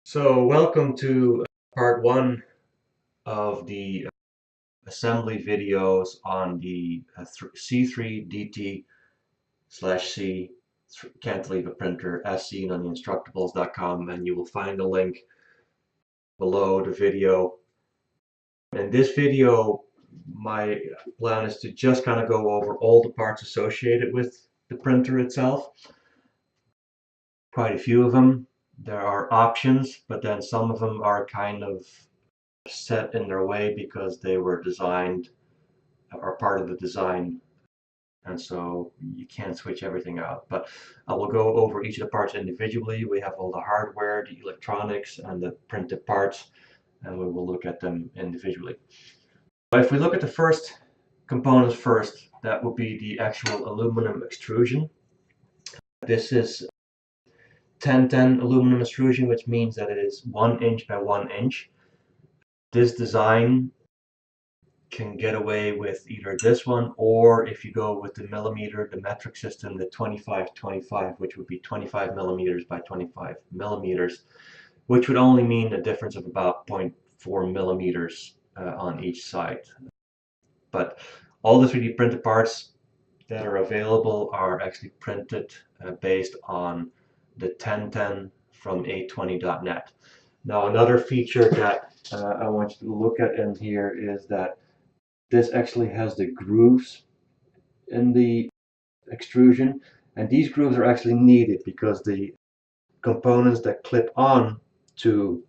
So welcome to part one of the assembly videos on the C3Dt slash C Cantilever printer as seen on the instructables.com, and you will find a link below the video. In this video, my plan is to just kind of go over all the parts associated with the printer itself. Quite a few of them. There are options, but then some of them are kind of set in their way because they were designed or part of the design, and so you can't switch everything out. But I will go over each of the parts individually. We have all the hardware, the electronics, and the printed parts, and we will look at them individually. If we look at the first components first, that will be the actual aluminum extrusion. This is 1010 aluminum extrusion, which means that it is 1 inch by 1 inch. This design can get away with either this one, or if you go with the millimeter, the metric system, the 25-25, which would be 25 millimeters by 25 millimeters, which would only mean a difference of about 0.4 millimeters on each side. But all the 3D printed parts that are available are actually printed based on the 1010 from A20.net. Now, another feature that I want you to look at in here is that this actually has the grooves in the extrusion, and these grooves are actually needed because the components that clip on to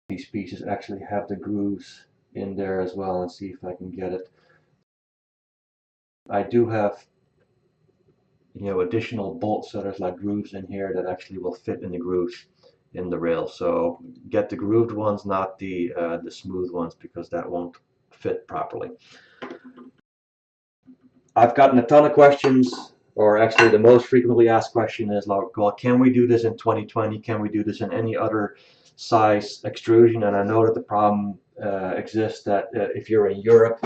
these pieces actually have the grooves in there as well. Let's see if I can get it. I do have additional bolts, so there's like grooves in here that actually will fit in the grooves in the rail. So get the grooved ones, not the smooth ones, because that won't fit properly. I've gotten a ton of questions, or actually the most frequently asked question is like, well, can we do this in 2020? Can we do this in any other size extrusion? And I know that the problem exists that if you're in Europe,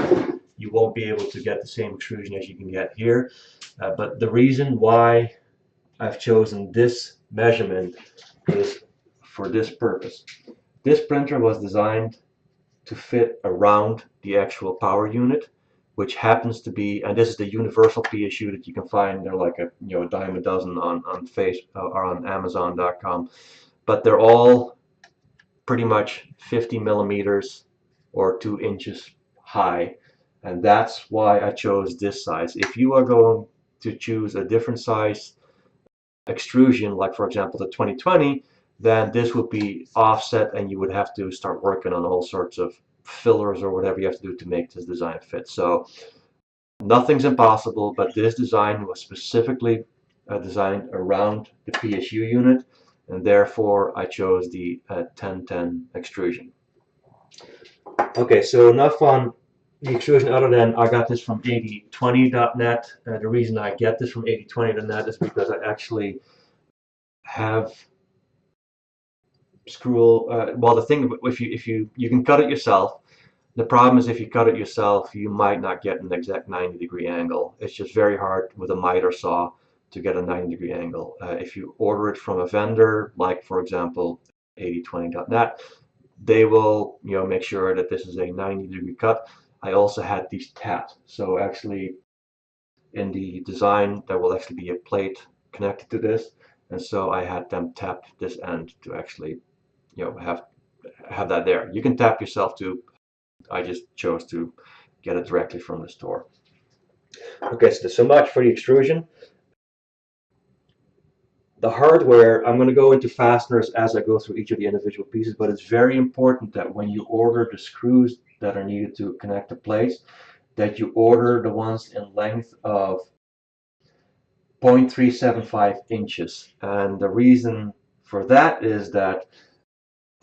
you won't be able to get the same extrusion as you can get here. But the reason why I've chosen this measurement is for this purpose. This printer was designed to fit around the actual power unit, which happens to be, and this is the universal PSU that you can find. They're like a dime a dozen on or on Amazon.com, but they're all pretty much 50 millimeters or 2 inches high, and that's why I chose this size. If you are going to choose a different size extrusion, like for example the 2020, then this would be offset and you would have to start working on all sorts of fillers or whatever you have to do to make this design fit. So nothing's impossible, but this design was specifically designed around the PSU unit, and therefore I chose the 1010 extrusion. Okay, so enough on the extrusion, other than I got this from 8020.net. The reason I get this from 8020.net is because I actually have screw. Well, the thing, if you can cut it yourself. The problem is if you cut it yourself, you might not get an exact 90-degree angle. It's just very hard with a miter saw to get a 90-degree angle. If you order it from a vendor, like for example 8020.net, they will make sure that this is a 90-degree cut. I also had these tapped, so actually in the design there will actually be a plate connected to this, and so I had them tap this end to actually have that there. You can tap yourself too. I just chose to get it directly from the store. Okay, so much for the extrusion. The hardware, I'm going to go into fasteners as I go through each of the individual pieces, but it's very important that when you order the screws that are needed to connect the plates, that you order the ones in length of 0.375 inches. And the reason for that is that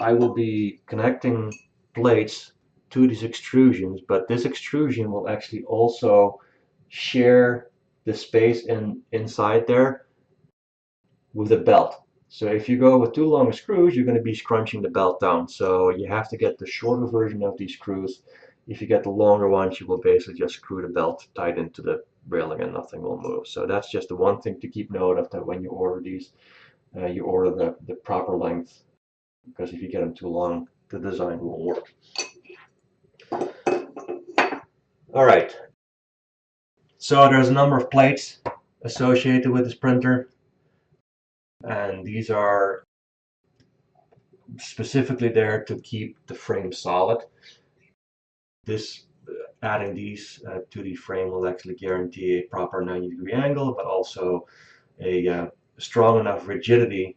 I will be connecting plates to these extrusions, but this extrusion will actually also share the space inside there with a belt. So if you go with too long screws, you're going to be scrunching the belt down. So you have to get the shorter version of these screws. If you get the longer ones, you will basically just screw the belt tight into the railing and nothing will move. So that's just the one thing to keep note of, that when you order these, you order the proper length, because if you get them too long, the design won't work. All right, so there's a number of plates associated with this printer, and these are specifically there to keep the frame solid. Adding these to the frame will actually guarantee a proper 90-degree angle, but also a strong enough rigidity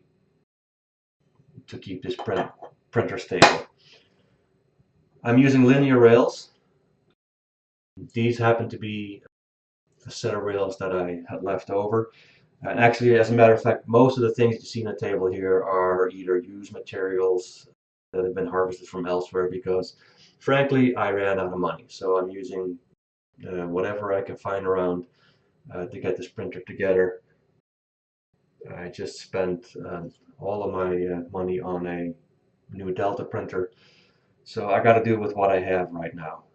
to keep this printer stable. I'm using linear rails. These happen to be a set of rails that I had left over. And actually, as a matter of fact, most of the things you see on the table here are either used materials that have been harvested from elsewhere, because frankly, I ran out of money. So I'm using whatever I can find around to get this printer together. I just spent all of my money on a new Delta printer. So I got to do with what I have right now.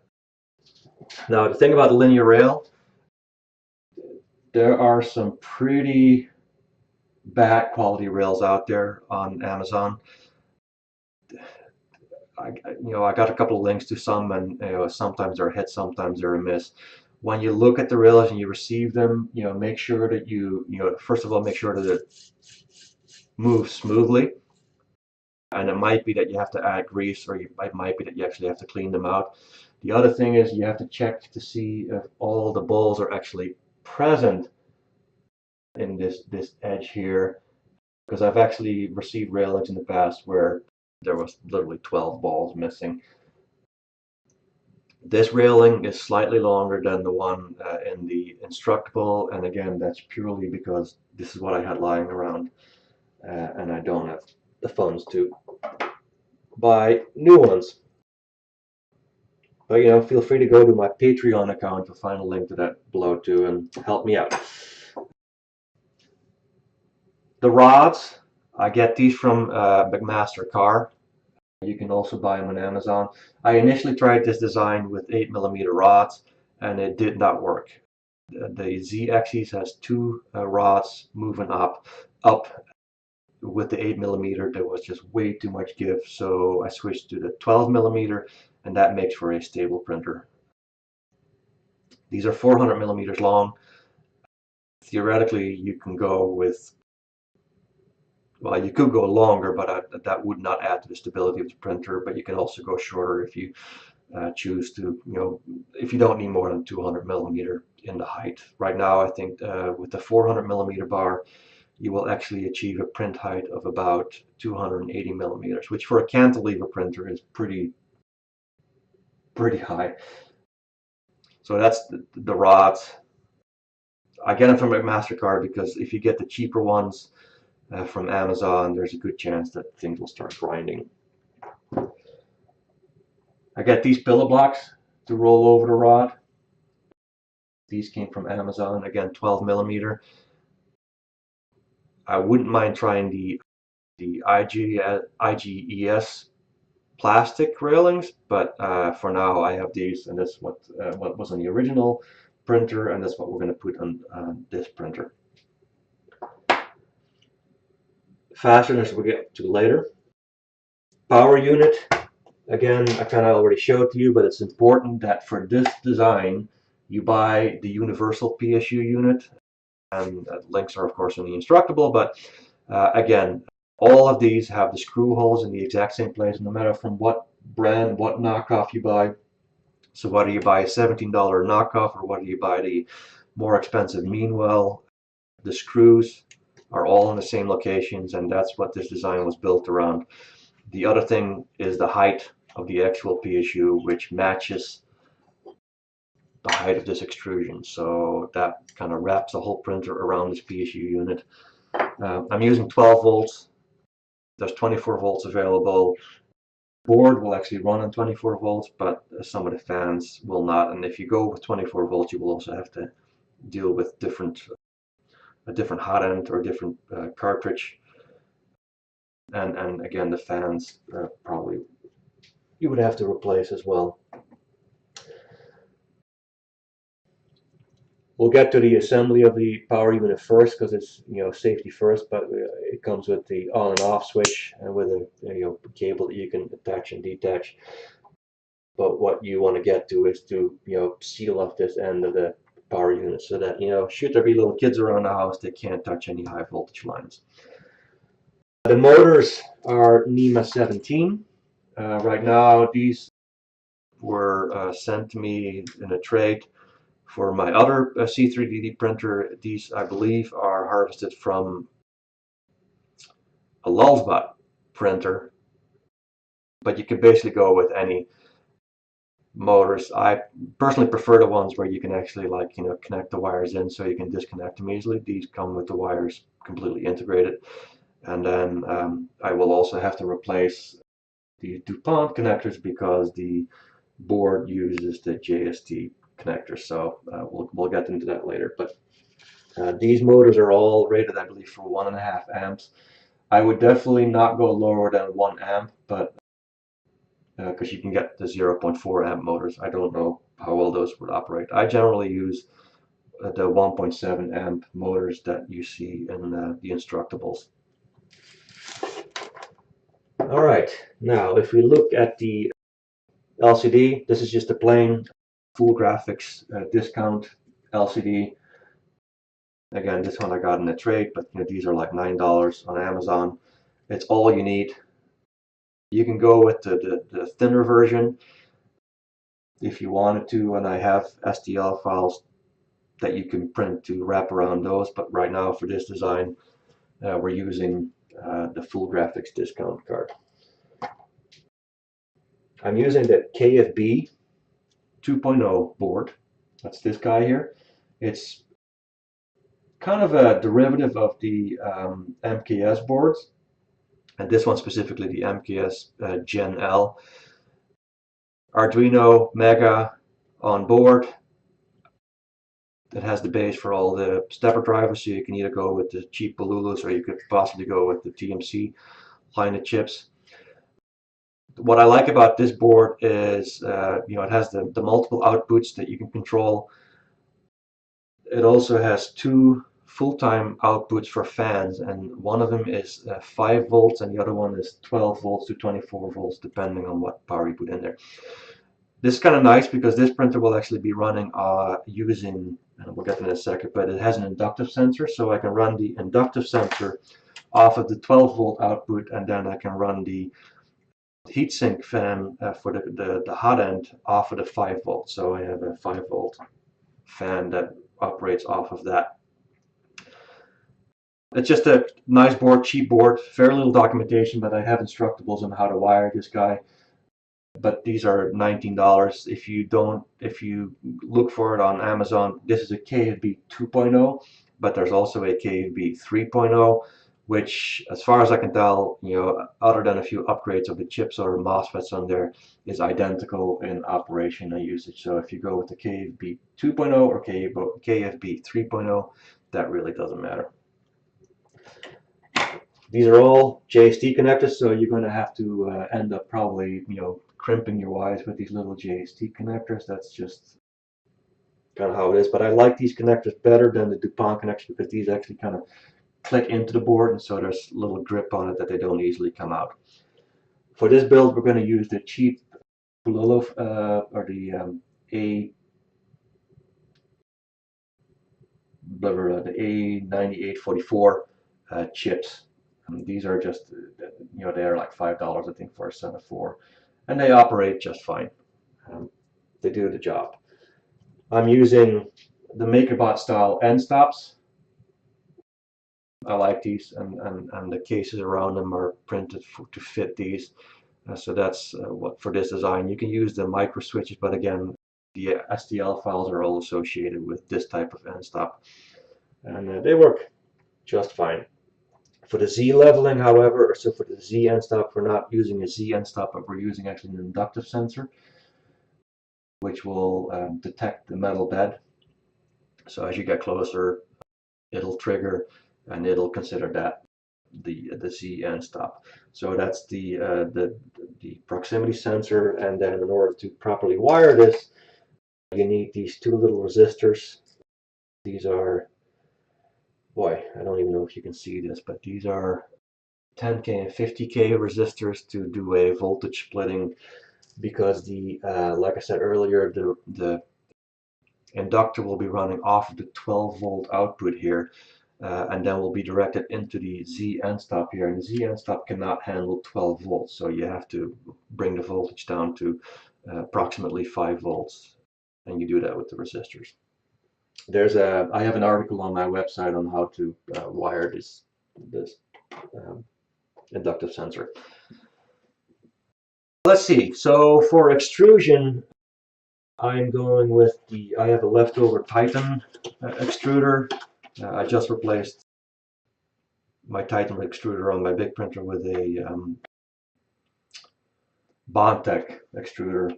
Now, the thing about the linear rail, there are some pretty bad quality rails out there on Amazon. I got a couple of links to some, and sometimes they're a hit, sometimes they're a miss. When you look at the rails and you receive them, make sure that first of all, make sure that it moves smoothly. And it might be that you have to add grease, or it might be that you actually have to clean them out. The other thing is you have to check to see if all the balls are actually present in this edge here, because I've actually received railings in the past where there was literally 12 balls missing. This railing is slightly longer than the one in the Instructable, and again, that's purely because this is what I had lying around, and I don't have the funds to buy new ones. But feel free to go to my Patreon account to find a link to that below too, and help me out. The rods, I get these from McMaster Car. You can also buy them on Amazon. I initially tried this design with 8mm rods, and it did not work. The Z-axis has two rods moving up. With the 8mm, there was just way too much give, so I switched to the 12mm, and that makes for a stable printer. These are 400mm long. Theoretically, you can go with, well, you could go longer, but that would not add to the stability of the printer. But you can also go shorter if you choose to, if you don't need more than 200mm in the height. Right now, I think with the 400mm bar, you will actually achieve a print height of about 280mm, which for a cantilever printer is pretty high. So that's the rods. I get them from McMaster because if you get the cheaper ones from Amazon, there's a good chance that things will start grinding. I get these pillow blocks to roll over the rod. These came from Amazon, again 12mm. I wouldn't mind trying the IGES plastic railings, but for now I have these, and that's what was on the original printer, and that's what we're going to put on this printer. Fasteners we'll get to later. Power unit, again, I kind of already showed to you, but it's important that for this design you buy the universal PSU unit, and links are of course in the Instructable, but again, all of these have the screw holes in the exact same place, no matter from what brand, what knockoff you buy. So whether you buy a $17 knockoff or whether you buy the more expensive Meanwell, the screws are all in the same locations, and that's what this design was built around. The other thing is the height of the actual PSU, which matches the height of this extrusion. So that kind of wraps the whole printer around this PSU unit. I'm using 12 volts. There's 24 volts available. Board will actually run on 24 volts, but some of the fans will not. And if you go with 24 volts, you will also have to deal with a different hot end or a different cartridge. And again, the fans probably you would have to replace as well. We'll get to the assembly of the power unit first because it's, safety first, but it comes with the on and off switch and with a, cable that you can attach and detach. But what you want to get to is to, seal off this end of the power unit so that, should there be little kids around the house, they can't touch any high voltage lines. The motors are NEMA 17. Right now, these were sent to me in a trade for my other C3Dt printer. These, I believe, are harvested from a Lulzbot printer, but you can basically go with any motors. I personally prefer the ones where you can actually, connect the wires in so you can disconnect them easily. These come with the wires completely integrated. And then I will also have to replace the DuPont connectors because the board uses the JST connectors. So we'll get into that later. But these motors are all rated, I believe, for 1.5 amps. I would definitely not go lower than 1 amp, but because you can get the 0.4 amp motors. I don't know how well those would operate. I generally use the 1.7 amp motors that you see in the Instructables. All right, now if we look at the LCD, this is just a plain full graphics discount LCD. Again, this one I got in a trade, but these are like $9 on Amazon. It's all you need. You can go with the thinner version if you wanted to, and I have STL files that you can print to wrap around those, but right now for this design we're using the full graphics discount card. I'm using the KFB 2.0 board. That's this guy here. It's kind of a derivative of the MKS boards, and this one specifically the MKS Gen L. Arduino Mega on board. It has the base for all the stepper drivers, so you can either go with the cheap Bolulus or you could possibly go with the TMC line of chips. What I like about this board is, it has the multiple outputs that you can control. It also has 2 full-time outputs for fans, and one of them is 5 volts and the other one is 12 volts to 24 volts depending on what power you put in there. This is kind of nice because this printer will actually be running using, and we'll get to in a second, but it has an inductive sensor, so I can run the inductive sensor off of the 12 volt output, and then I can run the heatsink fan for the hot end off of the 5 volt. So I have a 5 volt fan that operates off of that. It's just a nice board, cheap board, very little documentation, but I have instructables on how to wire this guy. But these are $19. If you look for it on Amazon, this is a KFB 2.0, but there's also a KFB 3.0, which, as far as I can tell, other than a few upgrades of the chips or MOSFETs on there, is identical in operation and usage. So if you go with the KFB 2.0 or KFB 3.0, that really doesn't matter. These are all JST connectors, so you're going to have to end up probably, crimping your wires with these little JST connectors. That's just kind of how it is. But I like these connectors better than the DuPont connectors because these actually kind of click into the board, and so there's a little grip on it that they don't easily come out. For this build, we're going to use the cheap Bululov or the A9844 chips. These are just, they are like $5, I think, for a set of 4, and they operate just fine. They do the job. I'm using the MakerBot style end stops. I like these, and the cases around them are printed to fit these. So that's what for this design. You can use the micro switches, but again, the STL files are all associated with this type of end stop, and they work just fine. For the Z leveling, however, so for the Z end stop, we're not using a Z end stop, but we're using actually an inductive sensor, which will detect the metal bed. So as you get closer, it'll trigger, and it'll consider that the Z end stop. So that's the proximity sensor, and then in order to properly wire this, you need these 2 little resistors These are, boy, I don't even know if you can see this, but these are 10K and 50K resistors to do a voltage splitting, because the like I said earlier, the inductor will be running off of the 12-volt output here, and then will be directed into the Z end stop here, and the Z end stop cannot handle 12 volts, so you have to bring the voltage down to approximately 5 volts, and you do that with the resistors. I have an article on my website on how to wire this um, inductive sensor. Let's see, so for extrusion, I'm going with I have a leftover Titan extruder. I just replaced my Titan extruder on my big printer with a Bondtech extruder.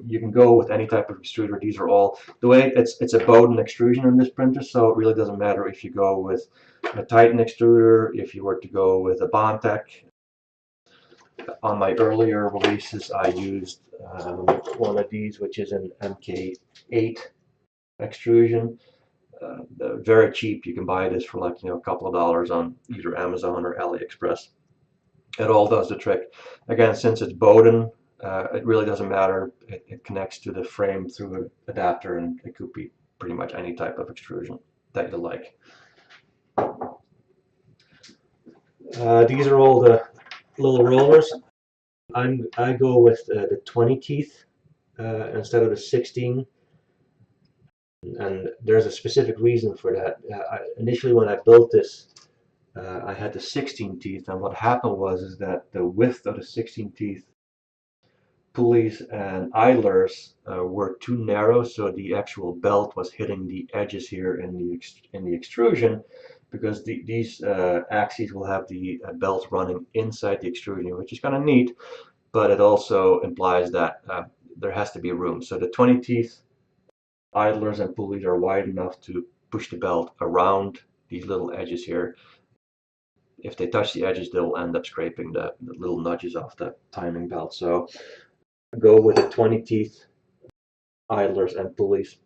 You can go with any type of extruder. These are all the way it's a Bowden extrusion in this printer, so it really doesn't matter if you go with a Titan extruder, if you were to go with a Bondtech. On my earlier releases, I used one of these, which is an MK8 extrusion. Very cheap. You can buy this for like a couple of dollars on either Amazon or AliExpress. It all does the trick. Again, since it's Bowden, it really doesn't matter. It connects to the frame through an adapter, and it could be pretty much any type of extrusion that you like. These are all the little rollers. I go with the 20 teeth instead of the 16, and there's a specific reason for that. Initially, when I built this, I had the 16 teeth, and what happened was that the width of the 16 teeth pulleys and idlers were too narrow, so the actual belt was hitting the edges here in the extrusion, because these axes will have the belt running inside the extrusion, which is kind of neat, but it also implies that there has to be room. So the 20 teeth idlers and pulleys are wide enough to push the belt around these little edges here. If they touch the edges, they'll end up scraping the little nudges off the timing belt. So go with the 20 teeth idlers and pulleys.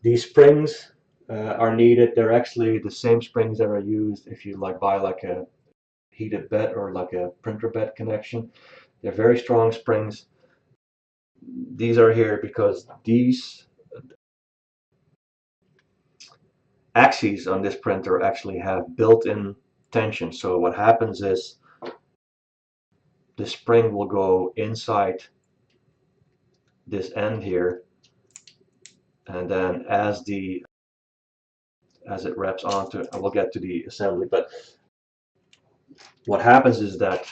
These springs are needed. They're actually the same springs that are used if you buy like a heated bed or like a printer bed connection. They're very strong springs. These are here because these axes on this printer actually have built-in tension. So what happens is the spring will go inside this end here, and then as it wraps onto it, we'll get to the assembly, but what happens is that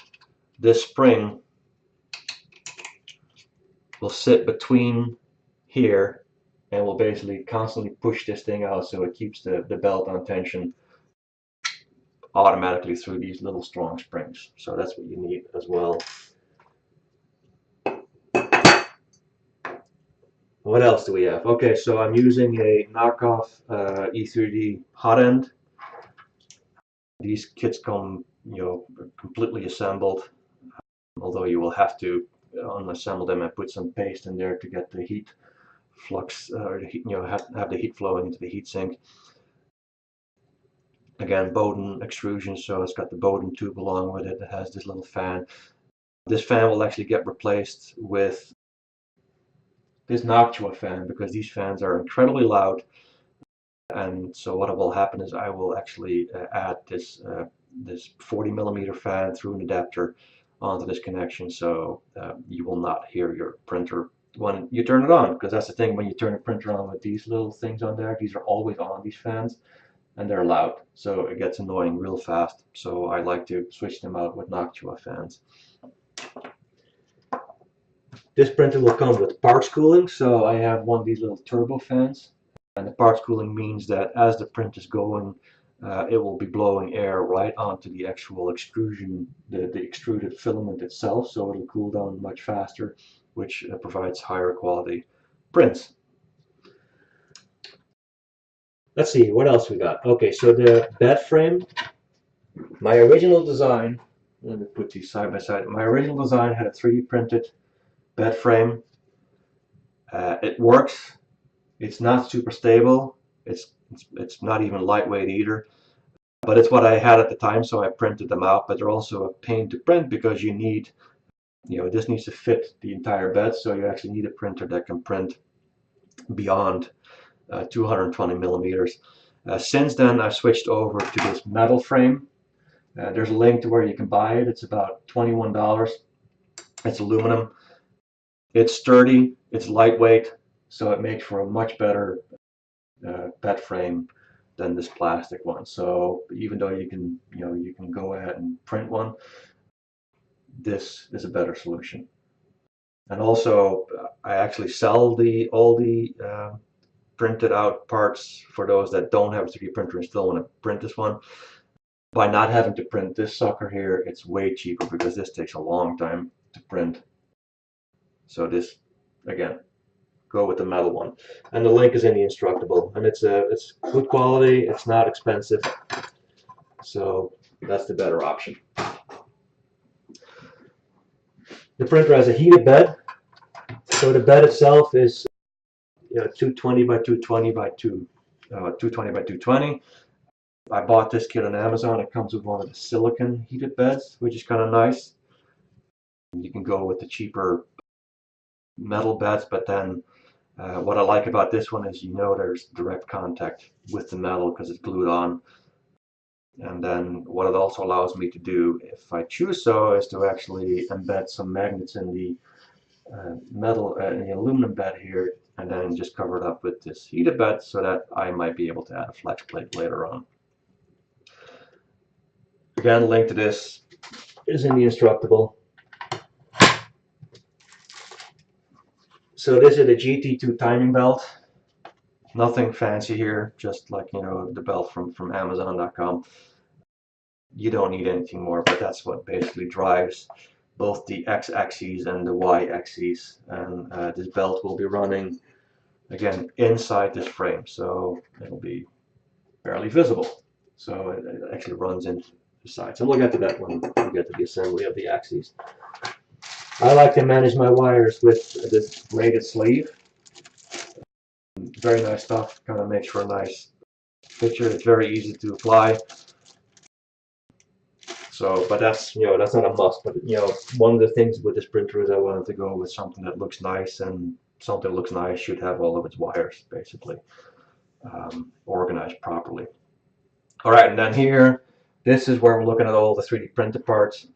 this spring will sit between here and will basically constantly push this thing out, so it keeps the belt on tension automatically through these little strong springs. So that's what you need as well. What else do we have? Okay, so I'm using a knockoff E3D hot end. These kits come, completely assembled, although you will have to unassemble them and put some paste in there to get the heat flux, or the heat, have the heat flowing into the heat sink. Again, Bowden extrusion, so it's got the Bowden tube along with it. It has this little fan. This fan will actually get replaced with this Noctua fan, because these fans are incredibly loud. And so what will happen is I will actually add this 40mm fan through an adapter onto this connection, so you will not hear your printer when you turn it on, because that's the thing, when you turn a printer on with these little things on there, these are always on, these fans, and they're loud, so it gets annoying real fast. So I like to switch them out with Noctua fans. This printer will come with parts cooling, so I have one of these little turbo fans, and the parts cooling means that as the print is going, it will be blowing air right onto the actual extrusion, the extruded filament itself, so it'll cool down much faster, which provides higher quality prints. Let's see, what else we got? Okay, so the bed frame, my original design, let me put these side by side. My original design had a 3D printed bed frame. It works It's not super stable. It's not even lightweight either. But it's what I had at the time, so I printed them out. But they're also a pain to print because you need, this needs to fit the entire bed, so you actually need a printer that can print beyond 220 millimeters. Since then, I've switched over to this metal frame. There's a link to where you can buy it. It's about $21. It's aluminum. It's sturdy. It's lightweight, so it makes for a much better bed frame than this plastic one. So even though you can go ahead and print one, this is a better solution. And also, I actually sell all the printed out parts for those that don't have a 3D printer and still want to print this one. By not having to print this sucker here, it's way cheaper because this takes a long time to print. So this, again, go with the metal one. And the link is in the Instructable, and it's good quality. It's not expensive, so that's the better option. The printer has a heated bed, so the bed itself is 220 by 220 by 220 by 220. I bought this kit on Amazon. It comes with one of the silicon heated beds, which is kind of nice. You can go with the cheaper metal beds, but then what I like about this one is there's direct contact with the metal because it's glued on. And then what it also allows me to do, if I choose so, is to actually embed some magnets in the in the aluminum bed here, and then just cover it up with this heated bed so that I might be able to add a flex plate later on. Again, link to this is in the Instructable. So this is the GT2 timing belt. Nothing fancy here, just like the belt from Amazon.com. You don't need anything more, but that's what basically drives both the x-axis and the y-axis. And this belt will be running, again, inside this frame, so it'll be barely visible. So it actually runs into the sides. And we'll get to that when we get to the assembly of the axes. I like to manage my wires with this braided sleeve. Very nice stuff, kind of makes for a nice picture. It's very easy to apply. So, but that's not a must. But one of the things with this printer is I wanted to go with something that looks nice, and something that looks nice should have all of its wires basically organized properly. All right, and then here, this is where we're looking at all the 3D printed parts.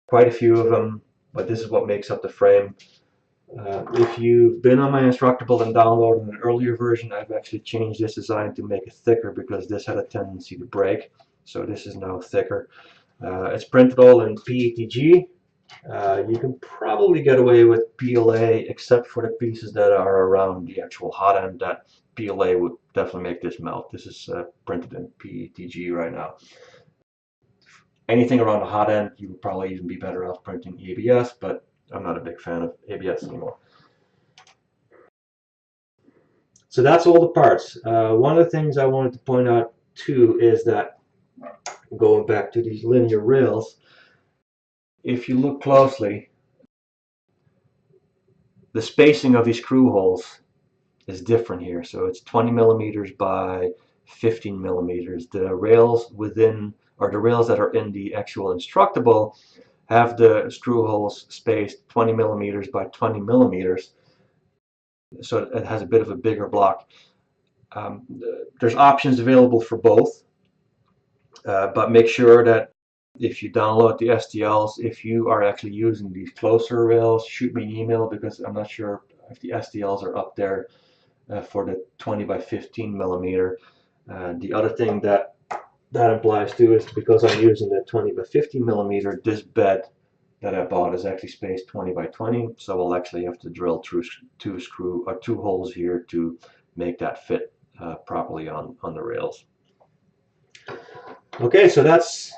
Quite a few of them, but this is what makes up the frame. If you've been on my Instructable and downloaded an earlier version, I've actually changed this design to make it thicker because this had a tendency to break. So this is now thicker. It's printed all in PETG. You can probably get away with PLA except for the pieces that are around the actual hot end. That PLA would definitely make this melt. This is printed in PETG right now. Anything around the hot end, you would probably even be better off printing ABS, but I'm not a big fan of ABS anymore. So that's all the parts. One of the things I wanted to point out too is that, going back to these linear rails, if you look closely, the spacing of these screw holes is different here. So it's 20 millimeters by 15 millimeters. The rails within, or the rails that are in the actual Instructable, have the screw holes spaced 20 millimeters by 20 millimeters. So it has a bit of a bigger block. There's options available for both, but make sure that if you download the STLs, if you are actually using these closer rails, shoot me an email because I'm not sure if the STLs are up there for the 20 by 15 millimeter. The other thing that applies to is because I'm using the 20 by 15 millimeter, this bed that I bought is actually spaced 20 by 20, so I'll actually have to drill through two holes here to make that fit properly on the rails. Okay, so that's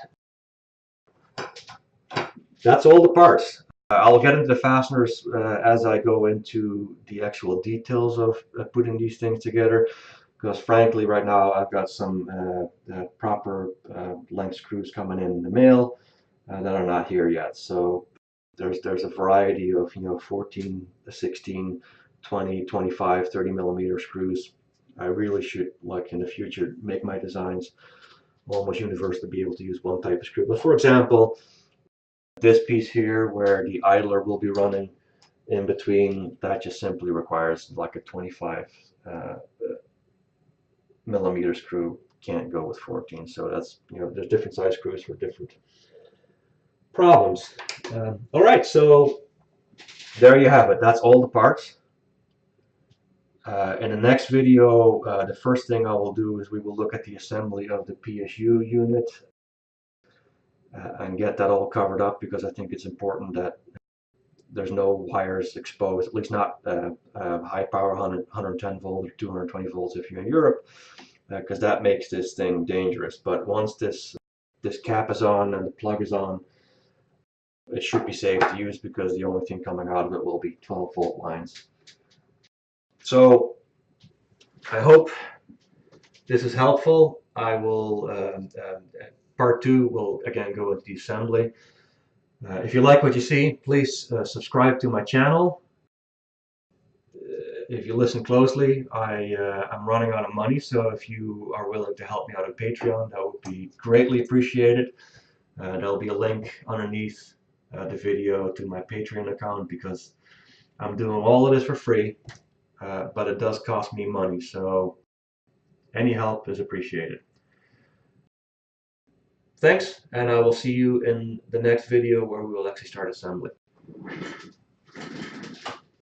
all the parts. I'll get into the fasteners as I go into the actual details of putting these things together, because frankly right now I've got some proper length screws coming in the mail that are not here yet. So there's a variety of 14, 16, 20, 25, 30 millimeter screws. I really should, like in the future, make my designs almost universal to be able to use one type of screw. But for example, this piece here where the idler will be running in between, that just simply requires like a 25 millimeter screw. Can't go with 14. So that's, there's different size screws for different problems. All right, so there you have it. That's all the parts. In the next video, the first thing I will do is we will look at the assembly of the PSU unit and get that all covered up, because I think it's important that there's no wires exposed, at least not high power 110 volts or 220 volts if you're in Europe, because that makes this thing dangerous. But once this cap is on and the plug is on, it should be safe to use, because the only thing coming out of it will be 12-volt lines. So I hope this is helpful. I will part 2 will again go into the assembly. If you like what you see, please subscribe to my channel. If you listen closely, I'm running out of money, so if you are willing to help me out on Patreon, that would be greatly appreciated. There'll be a link underneath the video to my Patreon account, because I'm doing all of this for free, but it does cost me money, so any help is appreciated. Thanks, and I will see you in the next video where we will actually start assembly.